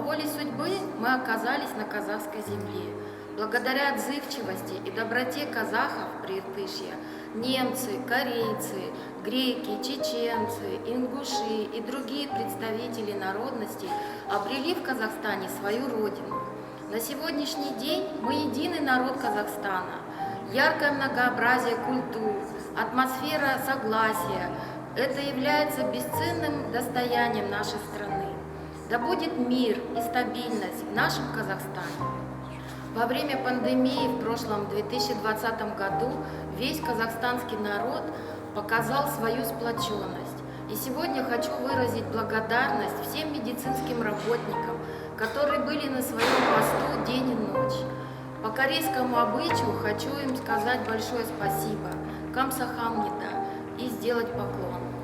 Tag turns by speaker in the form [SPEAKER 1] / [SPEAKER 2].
[SPEAKER 1] волей судьбы мы оказались на казахской земле. Благодаря отзывчивости и доброте казахов Прииртышья немцы, корейцы, греки, чеченцы, ингуши и другие представители народностей обрели в Казахстане свою родину. На сегодняшний день мы единый народ Казахстана. Яркое многообразие культур, атмосфера согласия – это является бесценным достоянием нашей страны. Да будет мир и стабильность в нашем Казахстане. Во время пандемии в прошлом 2020 году весь казахстанский народ показал свою сплоченность. И сегодня хочу выразить благодарность всем медицинским работникам, которые были на своем посту день и ночь. По корейскому обычаю хочу им сказать большое спасибо, камсахамнида, и сделать поклон.